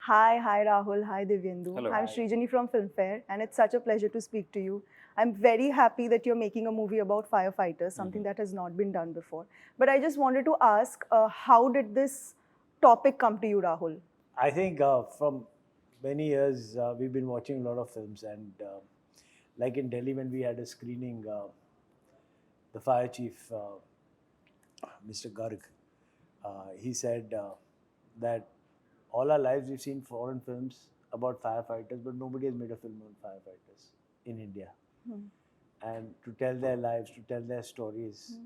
Hi Rahul, hi Divyenndu. Hello. I'm Hi. Srijani from Filmfare, and it's such a pleasure to speak to you. I'm very happy that you're making a movie about firefighters, something that has not been done before. But I just wanted to ask, how did this topic come to you, Rahul? I think from many years we've been watching a lot of films, and like in Delhi when we had a screening, the fire chief, Mr. Garg, he said that all our lives we've seen foreign films about firefighters, but nobody has made a film on firefighters in India. And to tell their lives, to tell their stories,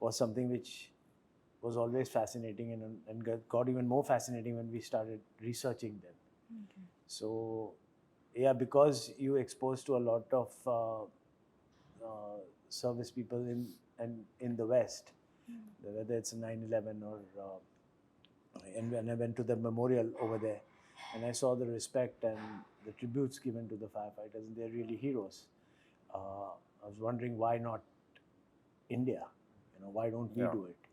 was something which was always fascinating and got even more fascinating when we started researching them. So, yeah, because you exposed to a lot of service people in the West, whether it's 9/11 or and when I went to the memorial over there, and I saw the respect and the tributes given to the firefighters, and they're really heroes. I was wondering why not India? Why don't we do it?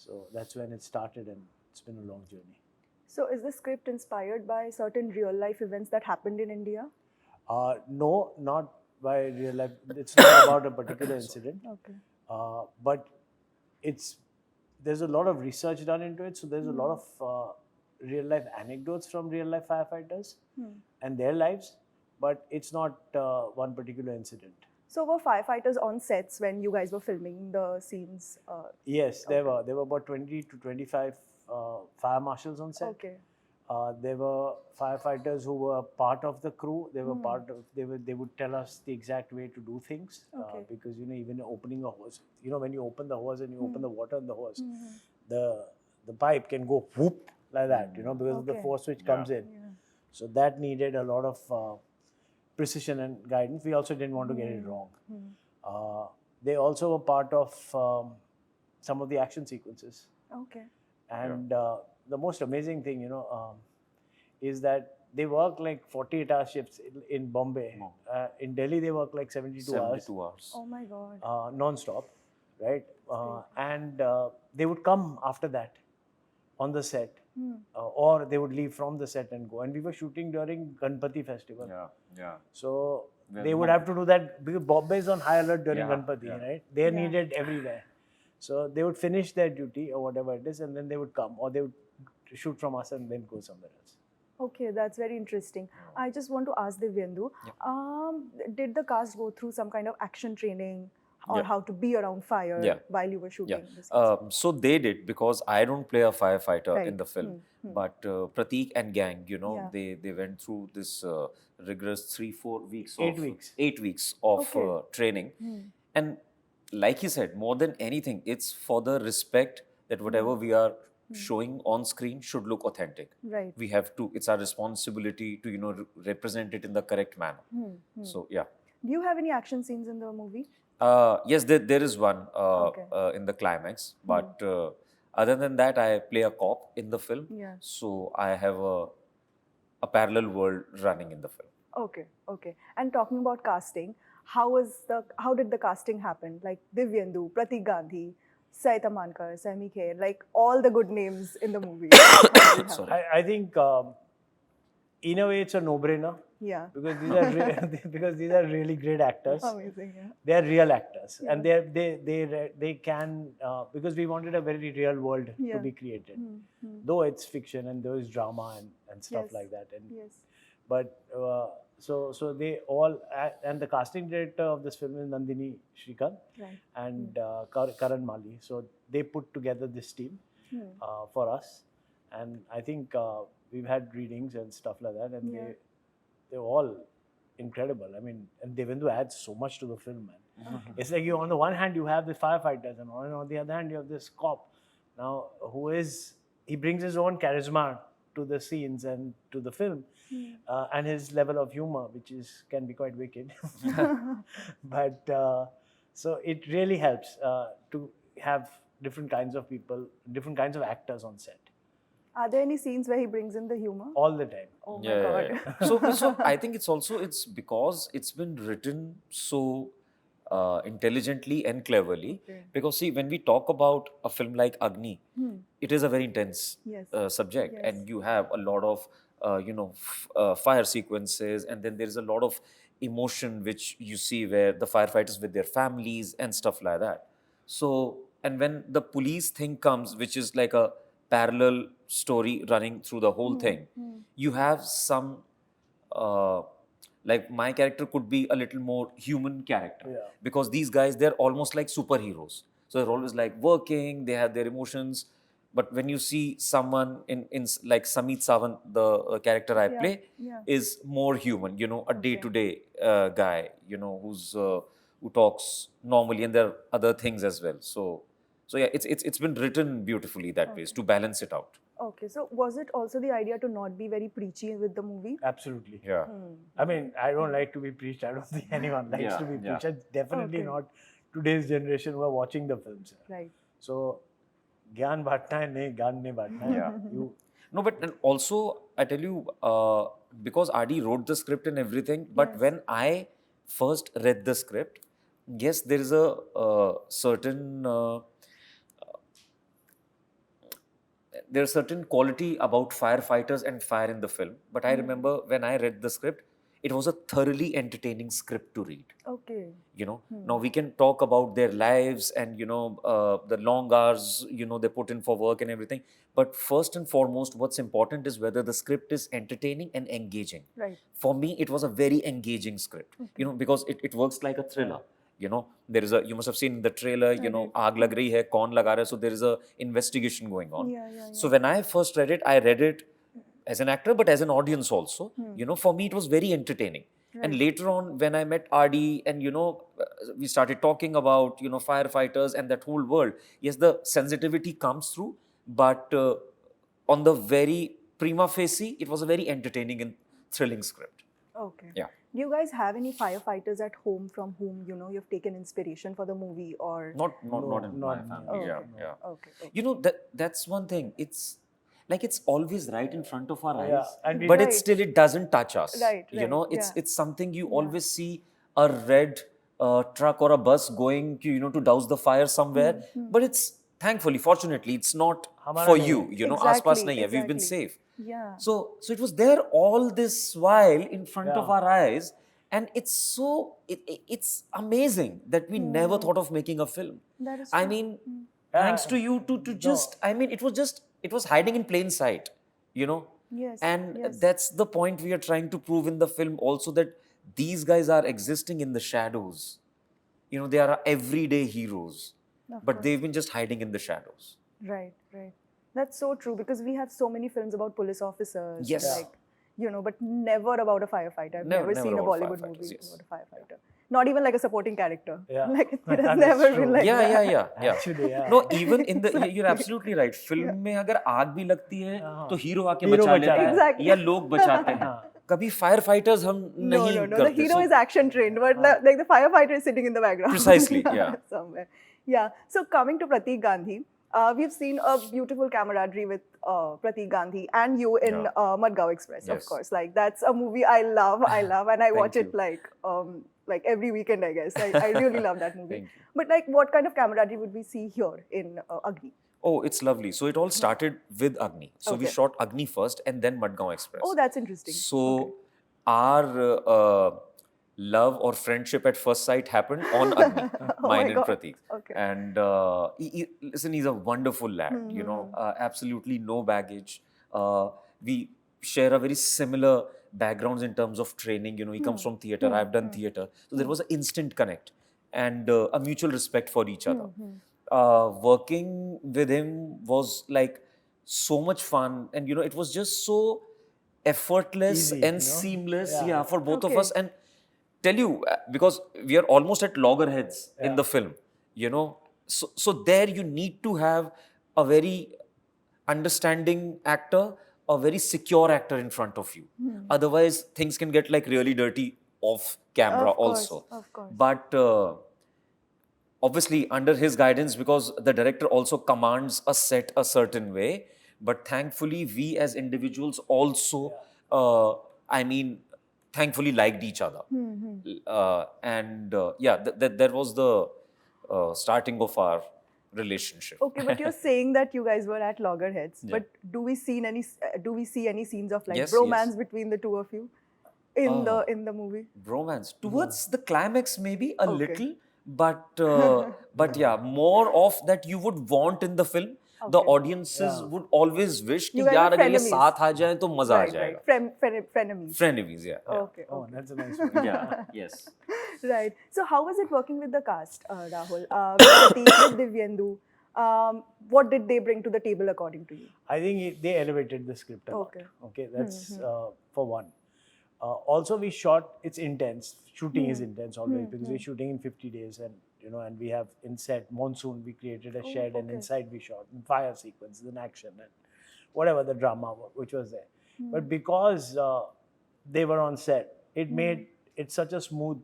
So that's when it started, and it's been a long journey. So, is the script inspired by certain real life events that happened in India? No, not by real life. It's not about a particular incident. Okay. But there's a lot of research done into it. So there's a lot of real life anecdotes from real life firefighters and their lives, but it's not one particular incident. So, were firefighters on sets when you guys were filming the scenes? Yes, there were about 20 to 25 fire marshals on set. Okay. There were firefighters who were part of the crew. They were part of. They would tell us the exact way to do things. Okay. Because even opening a hose, when you open the hose and you open the water in the hose, the pipe can go whoop like that. Because of the force which comes in. Yeah. So that needed a lot of precision and guidance. We also didn't want to get it wrong. They also were part of some of the action sequences. Okay. And the most amazing thing, is that they work like 48-hour shifts in Bombay. In Delhi, they work like 72 hours. Oh my God. Non-stop, right? And they would come after that on the set. Or they would leave from the set and go. And we were shooting during Ganpati festival. Yeah. So they would have to do that because Bombay is on high alert during Ganpati, right? They're Yeah. needed everywhere. So they would finish their duty or whatever it is, and then they would come, or they would shoot from us and then go somewhere else. Okay, that's very interesting. I just want to ask Divyenndu, did the cast go through some kind of action training or how to be around fire while you were shooting this? So they did, because I don't play a firefighter Right. in the film, but Pratik and gang, they went through this rigorous 3-4 weeks. 8 weeks. 8 weeks of Okay. training. And like you said, more than anything, it's for the respect that whatever we are showing on screen should look authentic. Right. We have to, it's our responsibility to, represent it in the correct manner. So, yeah. Do you have any action scenes in the movie? Yes, there is one Okay. in the climax, but other than that, I play a cop in the film. Yeah. So I have a parallel world running in the film. Okay, okay. And talking about casting, how did the casting happen? Like Divyenndu, Pratik Gandhi, Tamhankar, Saiyami Kher, like all the good names in the movie. How did it happen? Sorry. I think in a way it's a no-brainer. Yeah. Because these are really great actors. Amazing, yeah. They are real actors, and they can because we wanted a very real world to be created. Though it's fiction and there is drama and stuff like that. And Yes. but so they all and the casting director of this film is Nandini Shrikant Right. and Karan Mali. So they put together this team for us, and I think we've had readings and stuff like that, and they're all incredible. I mean, and Divyenndu adds so much to the film, man. It's like on the one hand you have the firefighters, and on the other hand you have this cop. Now, he brings his own charisma to the scenes and to the film, and his level of humor, which can be quite wicked. But so it really helps to have different kinds of people, different kinds of actors on set. Are there any scenes where he brings in the humor? All the time. Oh my God. So I think it's because it's been written so intelligently and cleverly. Okay. Because see, when we talk about a film like Agni, it is a very intense Yes. subject, Yes. and you have a lot of fire sequences, and then there is a lot of emotion which you see where the firefighters with their families and stuff like that. So, and when the police thing comes, which is like a parallel story running through the whole thing, you have some like my character could be a little more human character. Yeah. Because these guys, they're almost like superheroes. So they're always like working, they have their emotions. But when you see someone in like Samit Sawant, the character I Yeah, play, yeah. is more human, a Okay. day-to-day guy, who talks normally, and there are other things as well. So yeah, it's been written beautifully that way, Okay. to balance it out. Okay, so was it also the idea to not be very preachy with the movie? Absolutely. Yeah. I mean, I don't like to be preached. I don't think anyone likes Yeah, to be yeah. preached. And definitely Okay. not today's generation who are watching the films. Right. So, ज्ञान बांटना है नहीं ज्ञान नहीं बांटना है. Yeah. You No, but and also I tell you, because RD wrote the script and everything, but Yes. when I first read the script, yes, there is a certain there's certain quality about firefighters and fire in the film. But I remember when I read the script, it was a thoroughly entertaining script to read. Okay. Now we can talk about their lives and the long hours they put in for work and everything, but first and foremost, what's important is whether the script is entertaining and engaging. Right. For me, it was a very engaging script, because it works like a thriller. There is you must have seen in the trailer, aag lag rahi hai, kaun laga raha hai, so there is a investigation going on. Yeah. So when I first read it, I read it as an actor, but as an audience also. For me, it was very entertaining. And Right. later on, when I met RD and, we started talking about, firefighters and that whole world, yes, the sensitivity comes through, but on the very prima facie, it was a very entertaining and thrilling script. Okay. Yeah. Do you guys have any firefighters at home from whom you've taken inspiration for the movie, or Not in No, my not family. me. Yeah, Okay. yeah. Okay. That's one thing. It's like it's always right in front of our Yeah, eyes, and but Right. it still it doesn't touch us. Right, It's yeah. something you Yeah. always see a red truck or a bus going to douse the fire somewhere, but it's thankfully, fortunately, it's not हमारा for नहीं you. है. आसपास Exactly, नहीं है. We've been exactly. safe. Yeah. So it was there all this while in front of Yeah. our eyes, and it's amazing that we never thought of making a film. That is I true. mean, thanks to you to just, I mean, it was hiding in plain sight, Yes, And yes. that's the point we are trying to prove in the film also, that these guys are existing in the shadows. They are everyday heroes, Of but course. they've been just hiding in the shadows. Right. That's so true, because we have so many films about police officers. Yes. and but never about a firefighter. I've Never never seen a about Bollywood firefighters, movie yes. about a firefighter. Not even like a supporting character. Yeah. Like it has That's never true. been like that. Yeah. Actually, yeah. No, even in the, you're absolutely right. Film में अगर आग भी लगती है तो hero आके Hero बचा बचाता लेता है. है Exactly. या लोग बचाते हैं. कभी फायर फाइटर्स हम No. नहीं The करते. hero So- is action trained, but like the firefighter is sitting in the background. Precisely, yeah. Somewhere. Yeah. So coming to Pratik Gandhi, we've seen a beautiful camaraderie with Pratik Gandhi and you in Yeah. Madgaon Express, of Yes. course. Like that's a movie I love, and I watch Thank it you. like every weekend, I guess. I really love that movie. Thank you. But like, what kind of camaraderie would we see here in Agni? Oh, it's lovely. So it all started with Agni. So we Okay. shot Agni first and then Madgaon Express. Oh, that's interesting. So Okay. our love or friendship at first sight happened on Agni, Oh mine my and God. Pratik. Okay. And listen, he's a wonderful lad, absolutely no baggage. We share a very similar backgrounds in terms of training. He comes from theatre, I've done theatre. So there was an instant connect and a mutual respect for each other. Working with him was like so much fun, and it was just so effortless Easy, and seamless, Yeah. for both of Okay. us. And tell you, because we are almost at loggerheads in the film, so there you need to have a very understanding actor, a very secure actor in front of you. Otherwise, things can get like really dirty off camera Of course, also. of course. But obviously under his guidance, because the director also commands a set a certain way. But thankfully, we as individuals also, thankfully liked each other. That was the starting of our relationship. Okay, but you're saying that you guys were at loggerheads. Yeah. But do we see any scenes of like Yes, bromance yes. between the two of you in Oh. the movie? Bromance towards the climax, maybe a Okay. little, but yeah, more of that you would want in the film. The Okay. audiences Yeah. would always wish कि You guys यार are अगर ये frenemies. साथ आ जाए तो मजा आ Right, जाएगा. right. Frenemies. Frenemies, yeah. Okay. Oh, okay. that's a nice one. Yeah, yes. Right. So how was it working with the cast, Rahul? With Pratik, with Divyenndu. What did they bring to the table according to you? I think they elevated the script a lot. Okay. Okay, that's for one. Also, we shot. It's intense. Shooting is intense always because we're shooting in 50 days, and and we have in set monsoon. We created a shed, and okay. inside we shot and fire sequences and action and whatever the drama which was there. But because they were on set, it made it such a smooth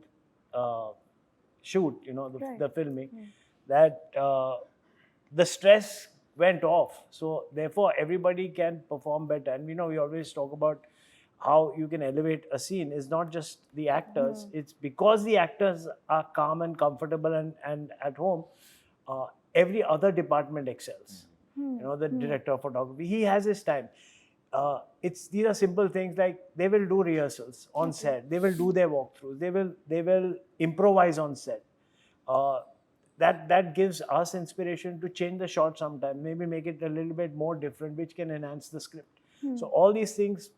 shoot. The filming that the stress went off. So therefore, everybody can perform better. And we always talk about how you can elevate a scene is not just the actors. It's because the actors are calm and comfortable and at home, every other department excels. The director of photography, he has his time. These are simple things like they will do rehearsals on set. They will do their walkthroughs. They will improvise on set. That gives us inspiration to change the shot sometime, maybe make it a little bit more different, which can enhance the script. So all these things,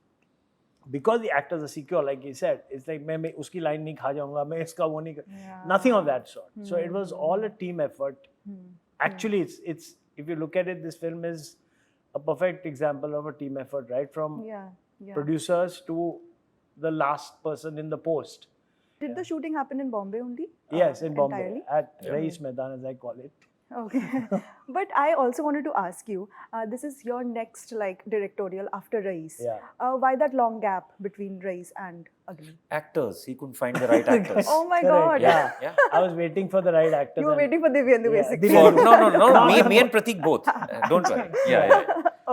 because the actors are secure, like you said, it's like मैं उसकी line नहीं खा जाऊँगा, मैं इसका वो नहीं कर, nothing of that sort. So it was all a team effort. Actually, it's if you look at it, this film is a perfect example of a team effort, right? From producers to the last person in the post. Did the shooting happen in Bombay only? Yes, in Bombay, entirely? at Rais Maidan, as I call it. Okay. But I also wanted to ask you, this is your next directorial after Rais. Yeah. Why that long gap between Rais and AGNI? Actors, he couldn't find the right actors. Oh my Correct. God. Yeah. I was waiting for the right actors. You were waiting for Divyenndu basically. No, me and Pratik both. Don't worry. Yeah.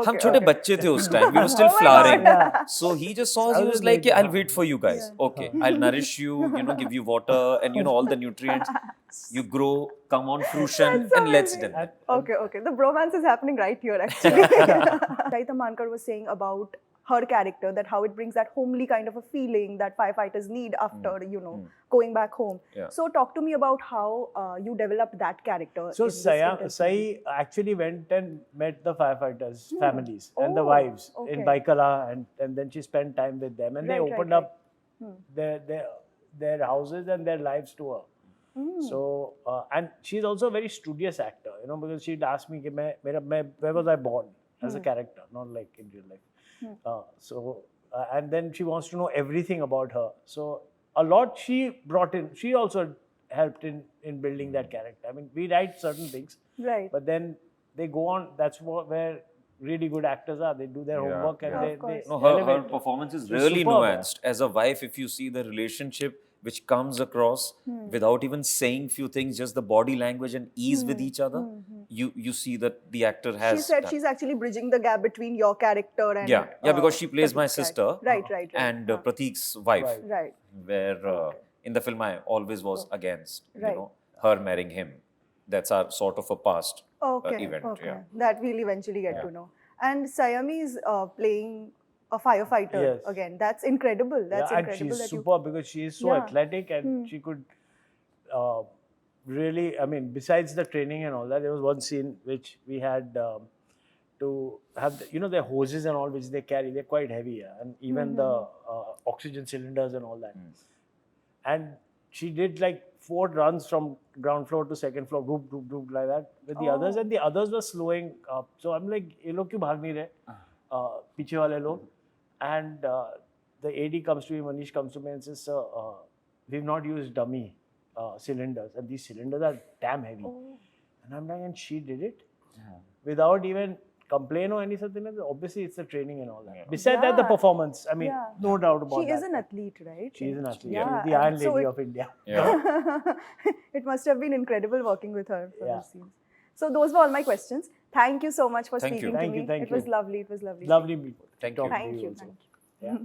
हम छोटे बच्चे थे उस time. We were still flowering. So he just saw us. He was like, "I'll wait for you guys. Okay, I'll nourish you. Give you water and all the nutrients. You grow, come on fruition, and let's do it." Okay. The bromance is happening right here actually. Tamhankar was saying about her character, that how it brings that homely kind of a feeling that firefighters need after, going back home. Yeah. So talk to me about how you developed that character. So in this intense Sai movie. actually went and met the firefighters' families and the wives in Baikala, and then she spent time with them, and they opened up their houses and their lives to her. So and she's also a very studious actor, because she'd ask me, where was I born as a character, not like in real life. And then she wants to know everything about her. So a lot she brought in. She also helped in building that character. I mean, we write certain things, right? But then they go on. That's where really good actors are. They do their homework and they her performance is really superb. nuanced. As a wife, if you see the relationship which comes across without even saying few things, just the body language and ease with each other, you see that the actor has. She said that. she's actually bridging the gap between your character and because she plays my Pratik's sister, character. Right. and Pratik's wife, Right. where in the film I always was against her marrying him. That's our sort of a past event. Okay. Yeah. That we'll eventually get to know. And Saiyami is playing a firefighter again. That's incredible. That's incredible. And she's that super because she is so athletic, and she could really, I mean, besides the training and all that, there was one scene which we had to have, their hoses and all which they carry, they're quite heavy, and even the oxygen cylinders and all that. And she did like 4 runs from ground floor to second floor, group like that with the others, and the others were slowing up. So I'm like, ye log kyun bhag nahi rahe? Piche wale log. And the AD comes to me, Manish comes to me and says, "Sir, we've not used dummy cylinders, and these cylinders are damn heavy." And I'm like, and she did it without even complain or anything like that. Obviously, it's the training and all that. Besides that, the performance, I mean, no doubt about that. She is an athlete, right? She is an athlete. Yeah. She's the Iron Lady of India. Yeah. It must have been incredible working with her for those scenes. So those were all my questions. Thank you so much for speaking to me. Thank It was lovely. It was lovely. Lovely people. Thank you. Thank you. Yeah.